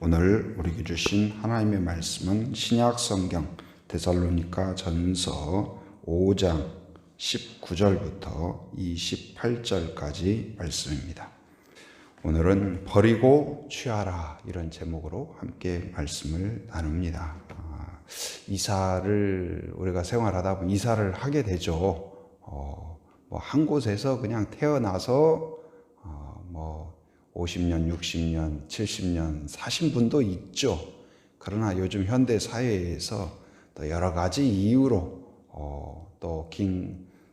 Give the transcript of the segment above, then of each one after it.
오늘 우리에게 주신 하나님의 말씀은 신약 성경 데살로니가 전서 5장 19절부터 28절까지 말씀입니다. 오늘은 버리고 취하라 이런 제목으로 함께 말씀을 나눕니다. 이사를 우리가 생활하다 보면 이사를 하게 되죠. 한 곳에서 그냥 태어나서 50년, 60년, 70년 사신 분도 있죠. 그러나 요즘 현대 사회에서 또 여러 가지 이유로 또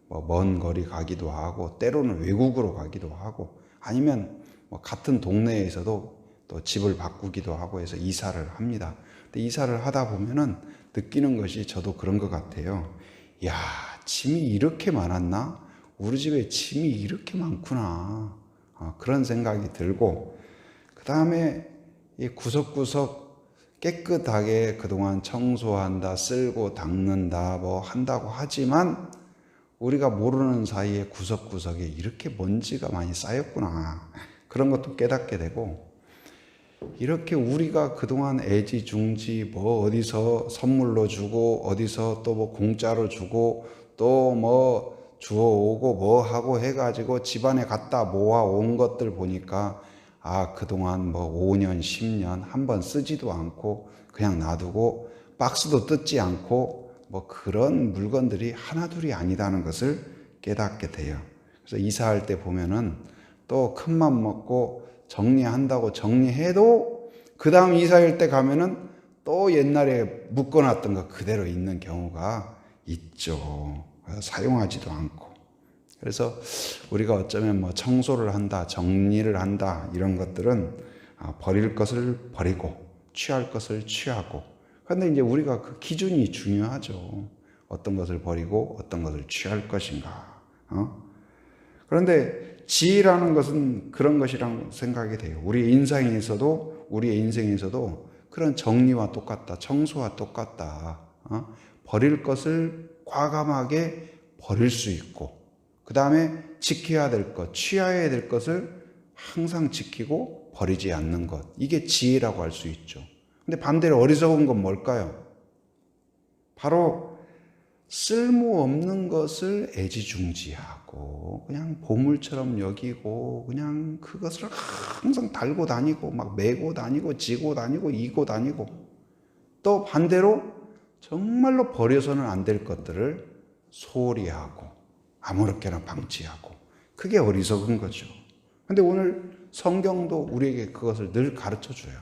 먼 거리 가기도 하고 때로는 외국으로 가기도 하고 아니면 같은 동네에서도 또 집을 바꾸기도 하고 해서 이사를 합니다. 근데 이사를 하다 보면은 느끼는 것이 저도 그런 것 같아요. 야, 짐이 이렇게 많았나? 우리 집에 짐이 이렇게 많구나. 그런 생각이 들고, 그 다음에 이 구석구석 깨끗하게 그동안 청소한다, 쓸고 닦는다, 한다고 하지만 우리가 모르는 사이에 구석구석에 이렇게 먼지가 많이 쌓였구나. 그런 것도 깨닫게 되고, 이렇게 우리가 그동안 애지중지 어디서 선물로 주고 어디서 또 공짜로 주고 또 주워오고 하고 해가지고 집안에 갖다 모아온 것들 보니까 그동안 5년 10년 한번 쓰지도 않고 그냥 놔두고 박스도 뜯지 않고 그런 물건들이 하나둘이 아니다는 것을 깨닫게 돼요. 그래서 이사할 때 보면은 또 큰맘 먹고 정리한다고 정리해도 그 다음 이사할 때 가면은 또 옛날에 묶어놨던 거 그대로 있는 경우가 있죠. 사용하지도 않고. 그래서 우리가 어쩌면 청소를 한다, 정리를 한다 이런 것들은 버릴 것을 버리고 취할 것을 취하고. 그런데 이제 우리가 그 기준이 중요하죠. 어떤 것을 버리고 어떤 것을 취할 것인가. 그런데 지혜라는 것은 그런 것이라고 생각이 돼요. 우리의 인생에서도 그런 정리와 똑같다. 청소와 똑같다. 버릴 것을 과감하게 버릴 수 있고, 그 다음에 지켜야 될 것, 취해야 될 것을 항상 지키고 버리지 않는 것. 이게 지혜라고 할 수 있죠. 근데 반대로 어리석은 건 뭘까요? 바로 쓸모없는 것을 애지중지하고 그냥 보물처럼 여기고 그냥 그것을 항상 달고 다니고 메고 다니고 지고 다니고 이고 다니고, 또 반대로 정말로 버려서는 안 될 것들을 소홀히 하고 아무렇게나 방치하고, 그게 어리석은 거죠. 근데 오늘 성경도 우리에게 그것을 늘 가르쳐 줘요.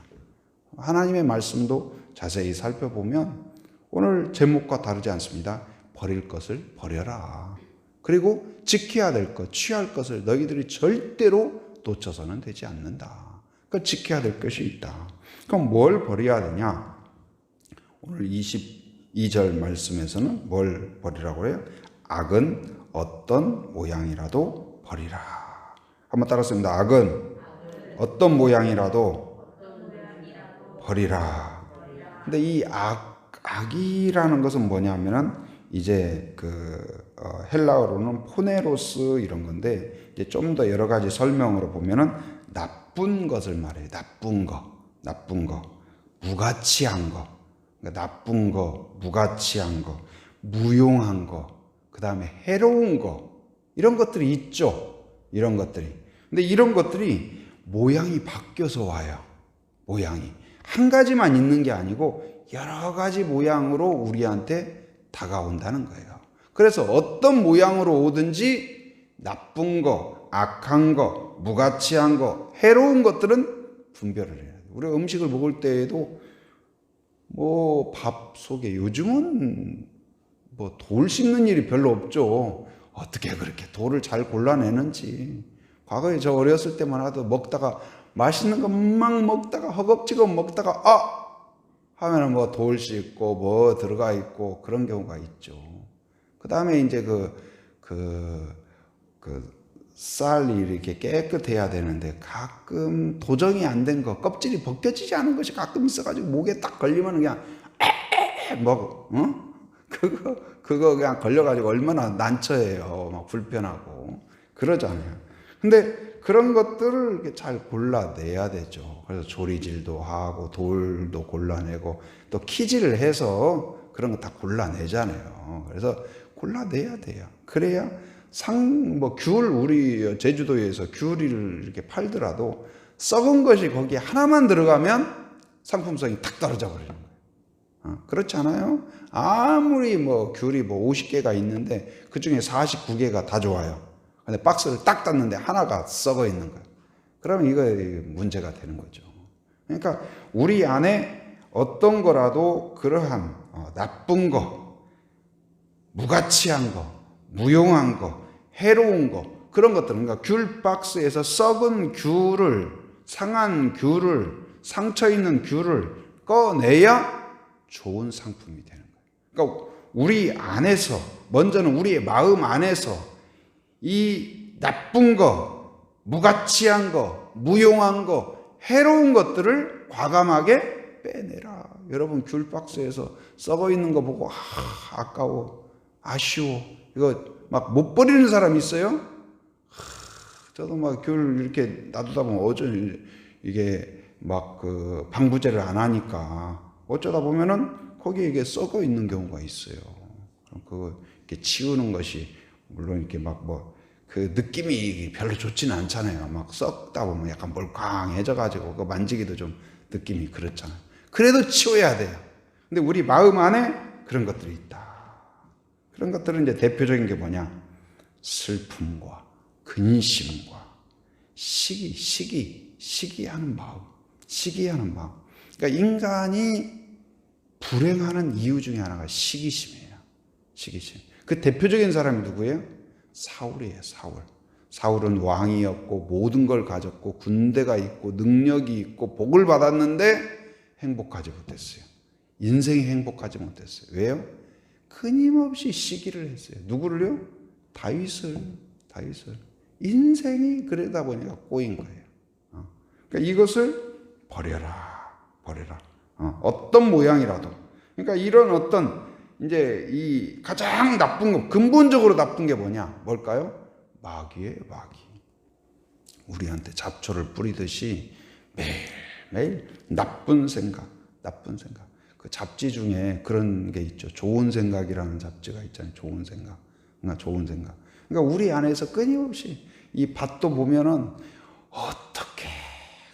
하나님의 말씀도 자세히 살펴보면 오늘 제목과 다르지 않습니다. 버릴 것을 버려라. 그리고 지켜야 될 것, 취할 것을 너희들이 절대로 놓쳐서는 되지 않는다. 그러니까 지켜야 될 것이 있다. 그럼 뭘 버려야 되냐? 오늘 22절 말씀에서는 뭘 버리라고 해요? 악은 어떤 모양이라도 버리라. 한번 따라했습니다. 악은 어떤 모양이라도 버리라. 근데 이 악이라는 것은 뭐냐면은 이제 헬라어로는 포네로스 이런 건데, 이제 좀 더 여러 가지 설명으로 보면은 나쁜 것을 말해요. 나쁜 거, 무가치한 거, 그러니까 나쁜 거, 무가치한 거, 무용한 거, 그 다음에 해로운 거, 이런 것들이 있죠. 이런 것들이. 근데 이런 것들이 모양이 바뀌어서 와요. 모양이 한 가지만 있는 게 아니고 여러 가지 모양으로 우리한테 다가온다는 거예요. 그래서 어떤 모양으로 오든지 나쁜 거, 악한 거, 무가치한 거, 해로운 것들은 분별을 해야 돼요. 우리가 음식을 먹을 때에도 밥 속에 요즘은 돌 씹는 일이 별로 없죠. 어떻게 그렇게 돌을 잘 골라내는지. 과거에 저 어렸을 때만 하도 먹다가 맛있는 거 막 먹다가 허겁지겁 먹다가 하면은 돌 씹고 들어가 있고 그런 경우가 있죠. 그 다음에 이제 쌀이 이렇게 깨끗해야 되는데 가끔 도정이 안 된 거, 껍질이 벗겨지지 않은 것이 가끔 있어가지고 목에 딱 걸리면 그냥 그거 그냥 걸려가지고 얼마나 난처해요. 불편하고 그러잖아요. 근데 그런 것들을 이렇게 잘 골라내야 되죠. 그래서 조리질도 하고 돌도 골라내고 또 키질을 해서 그런 거 다 골라내잖아요. 그래서 골라내야 돼요. 그래야 귤, 우리 제주도에서 귤을 이렇게 팔더라도 썩은 것이 거기에 하나만 들어가면 상품성이 탁 떨어져 버리는 거예요. 그렇지 않아요? 아무리 귤이 50개가 있는데 그 중에 49개가 다 좋아요. 근데 박스를 딱 닫는데 하나가 썩어 있는 거예요. 그러면 이거 문제가 되는 거죠. 그러니까 우리 안에 어떤 거라도 그러한 나쁜 거, 무가치한 거, 무용한 거, 해로운 거, 그런 것들, 그러니까 귤 박스에서 썩은 귤을, 상한 귤을, 상처 있는 귤을 꺼내야 좋은 상품이 되는 거예요. 그러니까 우리 안에서, 먼저는 우리의 마음 안에서 이 나쁜 거, 무가치한 거, 무용한 거, 해로운 것들을 과감하게 빼내라. 여러분 귤 박스에서 썩어 있는 거 보고 아까워, 아쉬워, 이거 막 못 버리는 사람 있어요? 저도 막 귤 이렇게 놔두다 보면 이게 막 방부제를 안 하니까 어쩌다 보면은 거기에 이게 썩어 있는 경우가 있어요. 그럼 이렇게 치우는 것이 물론 이렇게 그 느낌이 별로 좋지는 않잖아요. 막 썩다 보면 약간 몰캉해져가지고 그거 만지기도 좀 느낌이 그렇잖아요. 그래도 치워야 돼요. 근데 우리 마음 안에 그런 것들이 있다. 그런 것들은 이제 대표적인 게 뭐냐? 슬픔과 근심과 시기하는 마음. 그러니까 인간이 불행하는 이유 중에 하나가 시기심이에요. 시기심. 그 대표적인 사람이 누구예요? 사울이에요. 사울은 왕이었고 모든 걸 가졌고 군대가 있고 능력이 있고 복을 받았는데 행복하지 못했어요. 인생이 행복하지 못했어요. 왜요? 끊임없이 시기를 했어요. 누구를요? 다윗을. 인생이 그러다 보니까 꼬인 거예요. 그러니까 이것을 버려라. 어떤 모양이라도. 그러니까 이런 어떤 이제 이 가장 나쁜 거, 근본적으로 나쁜 게 뭘까요? 마귀예요, 마귀. 우리한테 잡초를 뿌리듯이 매일 나쁜 생각. 그 잡지 중에 그런 게 있죠. 좋은 생각이라는 잡지가 있잖아요. 좋은 생각. 그러니까 우리 안에서 끊임없이 이 밭도 보면은 어떻게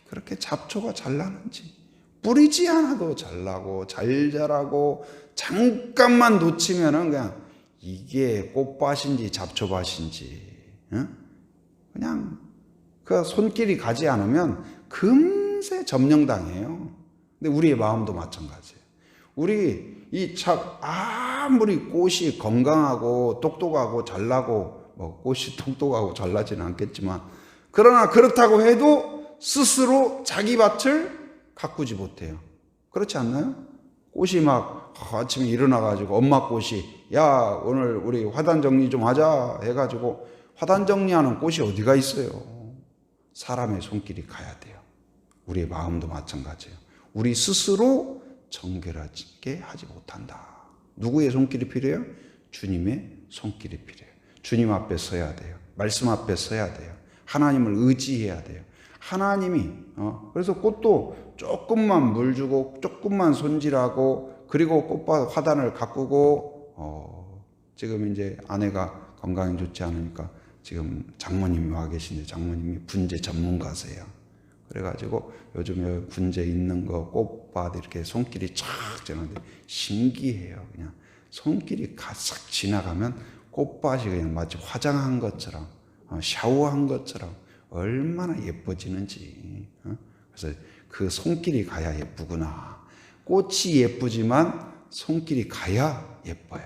그렇게 잡초가 잘 나는지, 뿌리지 않아도 잘 나고 잘 자라고 잠깐만 놓치면은 그냥 이게 꽃밭인지 잡초밭인지 그냥 그 손길이 가지 않으면 금세 점령당해요. 근데 우리의 마음도 마찬가지예요. 우리 아무리 꽃이 건강하고 똑똑하고 잘나고 꽃이 똑똑하고 잘나지는 않겠지만 그러나 그렇다고 해도 스스로 자기 밭을 가꾸지 못해요. 그렇지 않나요? 꽃이 막 아침에 일어나가지고 엄마 꽃이 야 오늘 우리 화단 정리 좀 하자 해가지고 화단 정리하는 꽃이 어디가 있어요? 사람의 손길이 가야 돼요. 우리의 마음도 마찬가지예요. 우리 스스로 정결하게 하지 못한다. 누구의 손길이 필요해요? 주님의 손길이 필요해요. 주님 앞에 서야 돼요. 말씀 앞에 서야 돼요. 하나님을 의지해야 돼요. 하나님이 그래서 꽃도 조금만 물 주고 조금만 손질하고 그리고 꽃밭 화단을 가꾸고 지금 이제 아내가 건강이 좋지 않으니까 지금 장모님이 와 계신데 장모님이 분재 전문가세요. 그래가지고 요즘에 분재 있는 거 꽃밭 이렇게 손길이 쫙 지나는데 신기해요. 그냥 손길이 가싹 지나가면 꽃밭이 그냥 마치 화장한 것처럼 샤워한 것처럼 얼마나 예뻐지는지. 그래서 그 손길이 가야 예쁘구나. 꽃이 예쁘지만 손길이 가야 예뻐요.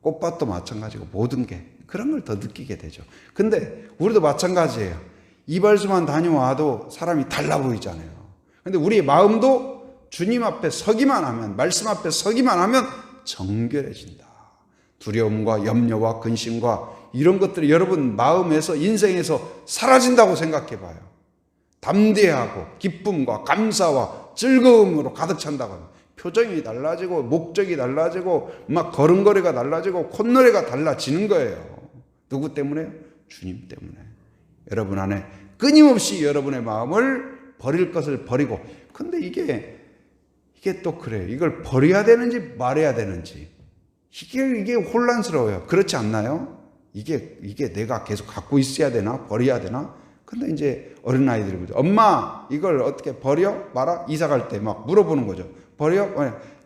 꽃밭도 마찬가지고 모든 게 그런 걸 더 느끼게 되죠. 근데 우리도 마찬가지예요. 이발소만 다녀와도 사람이 달라 보이잖아요. 근데 우리의 마음도 주님 앞에 서기만 하면, 말씀 앞에 서기만 하면 정결해진다. 두려움과 염려와 근심과 이런 것들이 여러분 마음에서, 인생에서 사라진다고 생각해 봐요. 담대하고 기쁨과 감사와 즐거움으로 가득 찬다고 합니다. 표정이 달라지고 목적이 달라지고 막 걸음걸이가 달라지고 콧노래가 달라지는 거예요. 누구 때문에? 주님 때문에. 여러분 안에 끊임없이 여러분의 마음을 버릴 것을 버리고. 근데 이게 또 그래요. 이걸 버려야 되는지 말해야 되는지. 이게 혼란스러워요. 그렇지 않나요? 이게 내가 계속 갖고 있어야 되나? 버려야 되나? 근데 이제 어린아이들이 그러죠. 엄마, 이걸 어떻게 버려? 말아? 이사 갈 때 막 물어보는 거죠. 버려?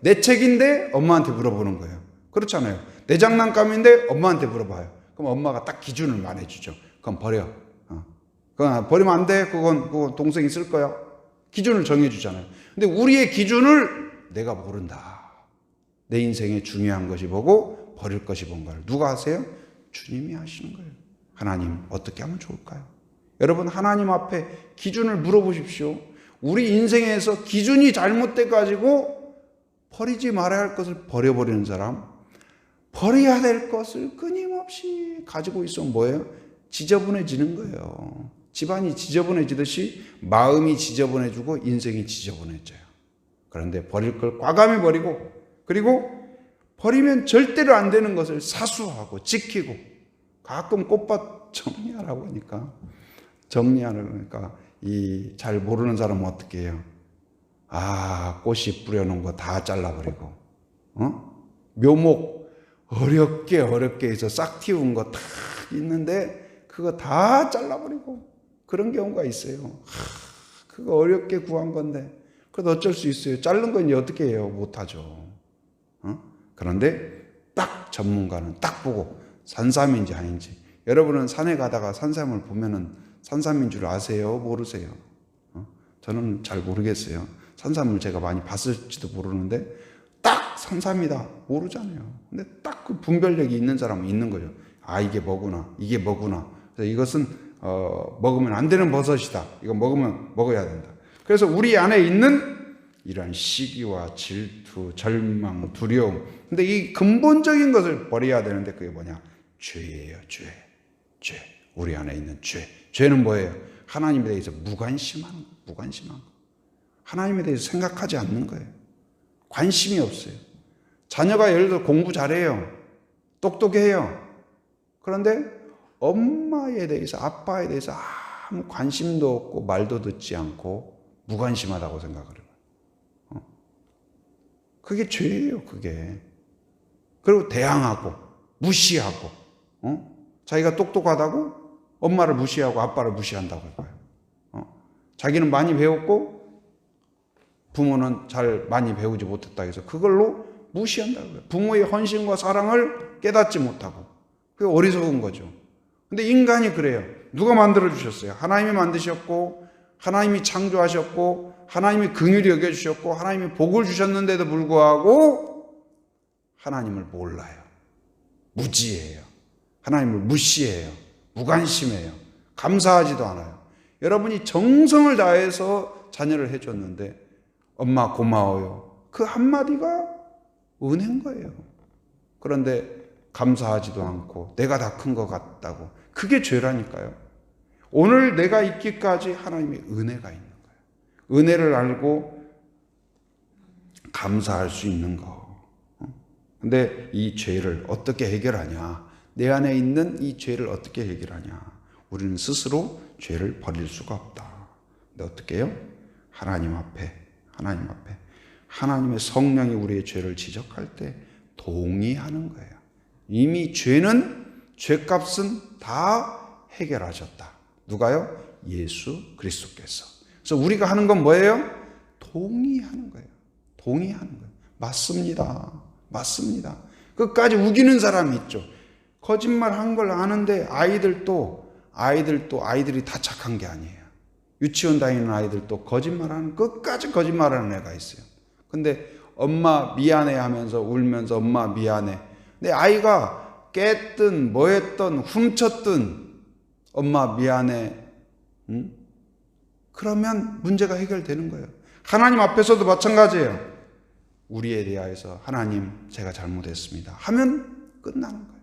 내 책인데 엄마한테 물어보는 거예요. 그렇잖아요. 내 장난감인데 엄마한테 물어봐요. 그럼 엄마가 딱 기준을 말해주죠. 그럼 버려. 그건 버리면 안 돼. 그건 동생이 쓸 거야. 기준을 정해주잖아요. 근데 우리의 기준을 내가 모른다. 내 인생에 중요한 것이 뭐고 버릴 것이 뭔가를 누가 하세요? 주님이 하시는 거예요. 하나님, 어떻게 하면 좋을까요? 여러분, 하나님 앞에 기준을 물어보십시오. 우리 인생에서 기준이 잘못돼 가지고 버리지 말아야 할 것을 버려버리는 사람, 버려야 될 것을 끊임없이 가지고 있으면 뭐예요? 지저분해지는 거예요. 집안이 지저분해지듯이 마음이 지저분해지고 인생이 지저분해져요. 그런데 버릴 걸 과감히 버리고, 그리고 버리면 절대로 안 되는 것을 사수하고 지키고, 가끔 꽃밭 정리하라고 하니까, 정리하니까 잘 모르는 사람은 어떻게 해요? 꽃이 뿌려놓은 거 다 잘라버리고, 묘목 어렵게 해서 싹 틔운 거 다 있는데 그거 다 잘라버리고, 그런 경우가 있어요. 그거 어렵게 구한 건데 그래도 어쩔 수 있어요. 자른 건 이제 어떻게 해요? 못하죠. 그런데 딱 전문가는 딱 보고 산삼인지 아닌지. 여러분은 산에 가다가 산삼을 보면은 산삼인 줄 아세요? 모르세요? 저는 잘 모르겠어요. 산삼을 제가 많이 봤을지도 모르는데 딱 산삼이다 모르잖아요. 근데 딱 그 분별력이 있는 사람은 있는 거죠. 이게 뭐구나, 이게 뭐구나. 그래서 이것은 먹으면 안 되는 버섯이다. 이거 먹어야 된다. 그래서 우리 안에 있는 이러한 시기와 질투, 절망, 두려움. 근데 이 근본적인 것을 버려야 되는데 그게 뭐냐? 죄예요, 죄. 우리 안에 있는 죄. 죄는 뭐예요? 하나님에 대해서 무관심한 거. 하나님에 대해서 생각하지 않는 거예요. 관심이 없어요. 자녀가 예를 들어 공부 잘해요. 똑똑해요. 그런데 엄마에 대해서, 아빠에 대해서 아무 관심도 없고 말도 듣지 않고 무관심하다고 생각을 해요. 그게 죄예요, 그게. 그리고 대항하고 무시하고, 자기가 똑똑하다고 엄마를 무시하고 아빠를 무시한다고 해봐요. 자기는 많이 배웠고 부모는 잘 많이 배우지 못했다 해서 그걸로 무시한다고 해요. 부모의 헌신과 사랑을 깨닫지 못하고. 그게 어리석은 거죠. 근데 인간이 그래요. 누가 만들어 주셨어요? 하나님이 만드셨고, 하나님이 창조하셨고, 하나님이 긍휼히 여겨주셨고, 하나님이 복을 주셨는데도 불구하고 하나님을 몰라요. 무지해요. 하나님을 무시해요. 무관심해요. 감사하지도 않아요. 여러분이 정성을 다해서 자녀를 해줬는데 엄마 고마워요. 그 한마디가 은혜인 거예요. 그런데 감사하지도 않고 내가 다 큰 것 같다고. 그게 죄라니까요. 오늘 내가 있기까지 하나님의 은혜가 있는 거예요. 은혜를 알고 감사할 수 있는 거. 근데 이 죄를 어떻게 해결하냐? 내 안에 있는 이 죄를 어떻게 해결하냐? 우리는 스스로 죄를 버릴 수가 없다. 근데 어떻게 해요? 하나님 앞에 하나님의 성령이 우리의 죄를 지적할 때 동의하는 거예요. 이미 죄값은 다 해결하셨다. 누가요? 예수 그리스도께서. 그래서 우리가 하는 건 뭐예요? 동의하는 거예요. 맞습니다. 끝까지 우기는 사람이 있죠. 거짓말 한 걸 아는데 아이들이 다 착한 게 아니에요. 유치원 다니는 아이들도 끝까지 거짓말하는 애가 있어요. 근데 엄마 미안해 하면서 울면서 엄마 미안해. 근데 아이가 깼든 뭐했든 훔쳤든 엄마 미안해. 그러면 문제가 해결되는 거예요. 하나님 앞에서도 마찬가지예요. 우리에 대하여서 하나님 제가 잘못했습니다 하면 끝나는 거예요.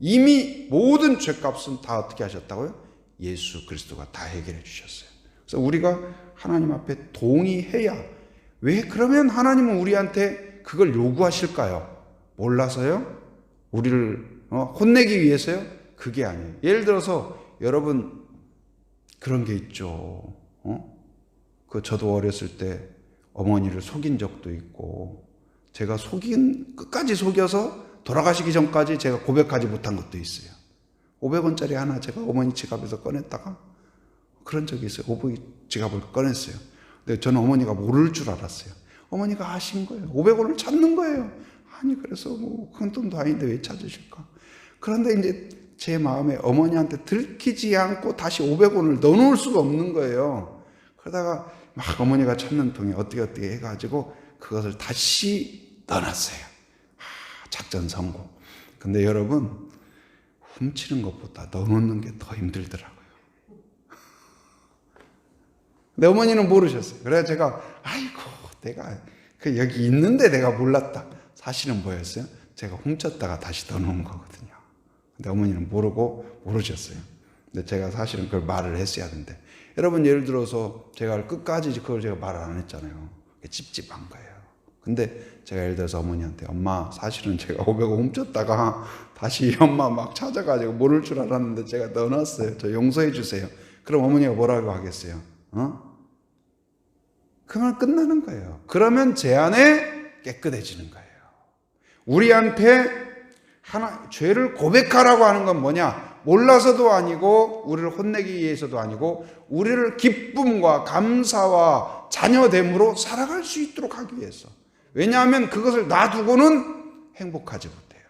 이미 모든 죄값은 다 어떻게 하셨다고요? 예수 그리스도가 다 해결해 주셨어요. 그래서 우리가 하나님 앞에 동의해야. 왜 그러면 하나님은 우리한테 그걸 요구하실까요? 몰라서요? 우리를 혼내기 위해서요? 그게 아니에요. 예를 들어서 여러분 그런 게 있죠. 저도 어렸을 때 어머니를 속인 적도 있고, 제가 끝까지 속여서 돌아가시기 전까지 제가 고백하지 못한 것도 있어요. 500원짜리 하나 제가 어머니 지갑에서 꺼냈다가 그런 적이 있어요. 어머니 지갑을 꺼냈어요. 근데 저는 어머니가 모를 줄 알았어요. 어머니가 아신 거예요. 500원을 찾는 거예요. 아니, 그래서 큰 돈도 아닌데 왜 찾으실까? 그런데 이제 제 마음에 어머니한테 들키지 않고 다시 500원을 넣어놓을 수가 없는 거예요. 그러다가 막 어머니가 찾는 통에 어떻게 해가지고 그것을 다시 넣어놨어요. 작전 성공. 근데 여러분, 훔치는 것보다 넣어놓는 게 더 힘들더라고요. 근데 어머니는 모르셨어요. 그래서 제가 아이고, 내가 여기 있는데 내가 몰랐다. 사실은 뭐였어요? 제가 훔쳤다가 다시 넣어놓은 거거든요. 근데 어머니는 모르셨어요. 근데 제가 사실은 그걸 말을 했어야 하는데, 여러분, 예를 들어서 제가 끝까지 그걸 제가 말을 안 했잖아요. 찝찝한 거예요. 근데 제가 예를 들어서 어머니한테, 엄마, 사실은 제가 500원 훔쳤다가 다시 엄마 막 찾아가지고 모를 줄 알았는데 제가 넣어놨어요. 저 용서해 주세요. 그럼 어머니가 뭐라고 하겠어요? 그만 끝나는 거예요. 그러면 제 안에 깨끗해지는 거예요. 우리한테 죄를 고백하라고 하는 건 뭐냐? 몰라서도 아니고, 우리를 혼내기 위해서도 아니고, 우리를 기쁨과 감사와 자녀됨으로 살아갈 수 있도록 하기 위해서. 왜냐하면 그것을 놔두고는 행복하지 못해요.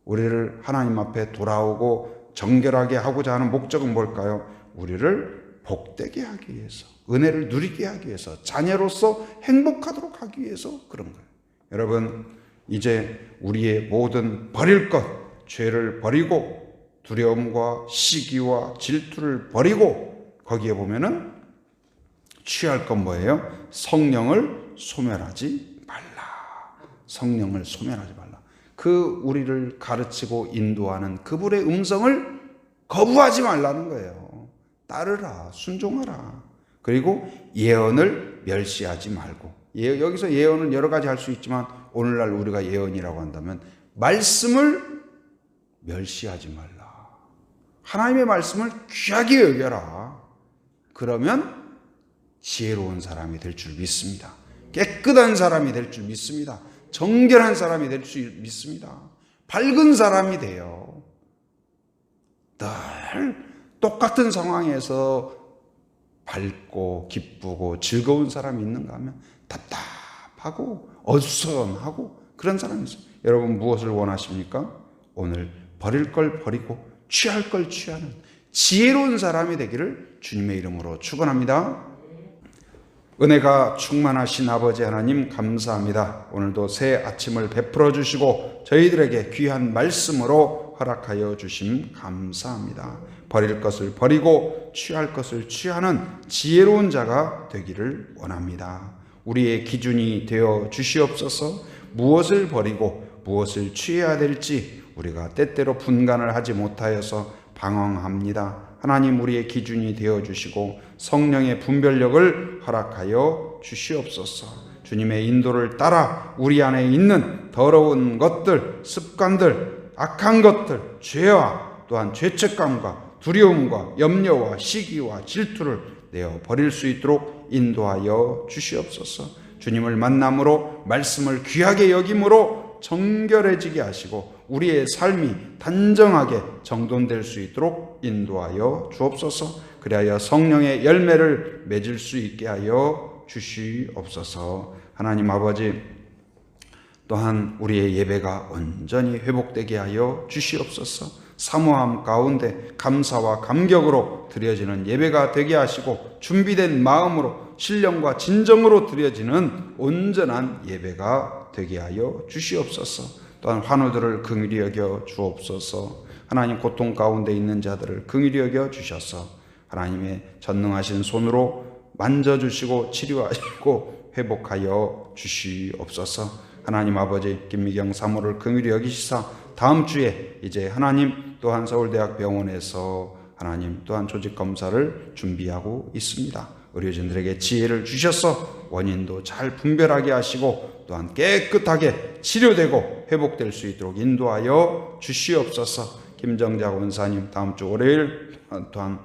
우리를 하나님 앞에 돌아오고 정결하게 하고자 하는 목적은 뭘까요? 우리를 복되게 하기 위해서, 은혜를 누리게 하기 위해서, 자녀로서 행복하도록 하기 위해서 그런 거예요. 여러분, 이제 우리의 모든 버릴 것, 죄를 버리고 두려움과 시기와 질투를 버리고, 거기에 보면은 취할 건 뭐예요? 성령을 소멸하지 말라. 성령을 소멸하지 말라. 우리를 가르치고 인도하는 그분의 음성을 거부하지 말라는 거예요. 따르라, 순종하라. 그리고 예언을 멸시하지 말고. 여기서 예언은 여러 가지 할 수 있지만, 오늘날 우리가 예언이라고 한다면 말씀을 멸시하지 말라. 하나님의 말씀을 귀하게 여겨라. 그러면 지혜로운 사람이 될 줄 믿습니다. 깨끗한 사람이 될 줄 믿습니다. 정결한 사람이 될 줄 믿습니다. 밝은 사람이 돼요. 늘 똑같은 상황에서 밝고 기쁘고 즐거운 사람이 있는가 하면 답답하고 어수선하고 그런 사람이 있어요. 여러분, 무엇을 원하십니까? 오늘 버릴 걸 버리고 취할 걸 취하는 지혜로운 사람이 되기를 주님의 이름으로 축원합니다. 은혜가 충만하신 아버지 하나님, 감사합니다. 오늘도 새 아침을 베풀어 주시고 저희들에게 귀한 말씀으로 허락하여 주심 감사합니다. 버릴 것을 버리고 취할 것을 취하는 지혜로운 자가 되기를 원합니다. 우리의 기준이 되어 주시옵소서. 무엇을 버리고 무엇을 취해야 될지 우리가 때때로 분간을 하지 못하여서 방황합니다. 하나님, 우리의 기준이 되어 주시고 성령의 분별력을 허락하여 주시옵소서. 주님의 인도를 따라 우리 안에 있는 더러운 것들, 습관들, 악한 것들, 죄와 또한 죄책감과 두려움과 염려와 시기와 질투를 내어 버릴 수 있도록 인도하여 주시옵소서. 주님을 만남으로 말씀을 귀하게 여김으로 정결해지게 하시고 우리의 삶이 단정하게 정돈될 수 있도록 인도하여 주옵소서. 그리하여 성령의 열매를 맺을 수 있게 하여 주시옵소서. 하나님 아버지, 또한 우리의 예배가 온전히 회복되게 하여 주시옵소서. 사모함 가운데 감사와 감격으로 드려지는 예배가 되게 하시고 준비된 마음으로 신령과 진정으로 드려지는 온전한 예배가 되게 하여 주시옵소서. 또한 환우들을 긍휼히 여겨 주옵소서. 하나님, 고통 가운데 있는 자들을 긍휼히 여겨 주셔서 하나님의 전능하신 손으로 만져주시고 치료하시고 회복하여 주시옵소서. 하나님 아버지, 김미경 사모를 긍휼히 여기시사 다음 주에 이제 하나님 또한 서울대학병원에서 하나님 또한 조직검사를 준비하고 있습니다. 의료진들에게 지혜를 주셔서 원인도 잘 분별하게 하시고 또한 깨끗하게 치료되고 회복될 수 있도록 인도하여 주시옵소서. 김정자 원사님 다음 주 월요일 또한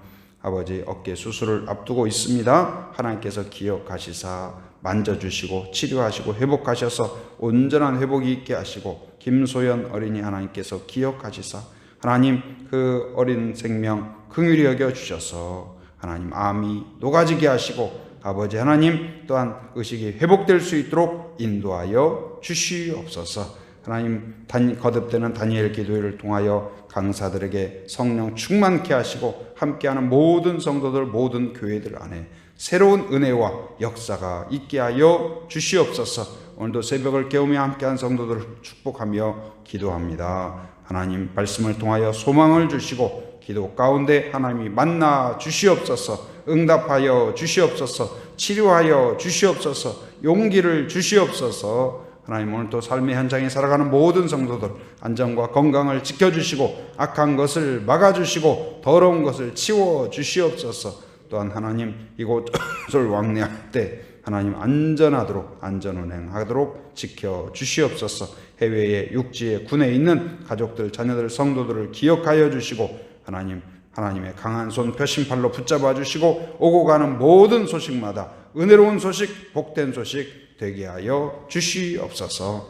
아버지 어깨 수술을 앞두고 있습니다. 하나님께서 기억하시사 만져주시고 치료하시고 회복하셔서 온전한 회복이 있게 하시고, 김소연 어린이 하나님께서 기억하시사 하나님 그 어린 생명 긍휼히 여겨 주셔서 하나님 암이 녹아지게 하시고, 아버지 하나님 또한 의식이 회복될 수 있도록 인도하여 주시옵소서. 하나님 거듭되는 다니엘 기도회를 통하여 강사들에게 성령 충만케 하시고, 함께하는 모든 성도들 모든 교회들 안에 새로운 은혜와 역사가 있게 하여 주시옵소서. 오늘도 새벽을 깨우며 함께한 성도들을 축복하며 기도합니다. 하나님 말씀을 통하여 소망을 주시고, 기도 가운데 하나님이 만나 주시옵소서. 응답하여 주시옵소서. 치료하여 주시옵소서. 용기를 주시옵소서. 하나님 오늘 또 삶의 현장에 살아가는 모든 성도들 안전과 건강을 지켜주시고, 악한 것을 막아주시고, 더러운 것을 치워주시옵소서. 또한 하나님 이곳을 왕래할 때 하나님 안전하도록 안전운행하도록 지켜주시옵소서. 해외에 육지에 군에 있는 가족들 자녀들 성도들을 기억하여 주시고, 하나님의 강한 손 표심팔로 붙잡아 주시고, 오고 가는 모든 소식마다 은혜로운 소식 복된 소식 되게 하여 주시옵소서.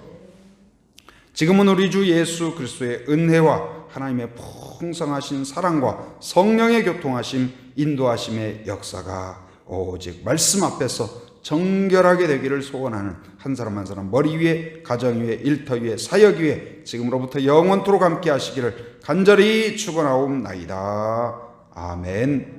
지금은 우리 주 예수 그리스도의 은혜와 하나님의 풍성하신 사랑과 성령의 교통하심 인도하심의 역사가 오직 말씀 앞에서 정결하게 되기를 소원하는 한 사람 한 사람 머리 위에 가정 위에 일터 위에 사역 위에 지금으로부터 영원토록 함께 하시기를 간절히 축원하옵나이다. 아멘.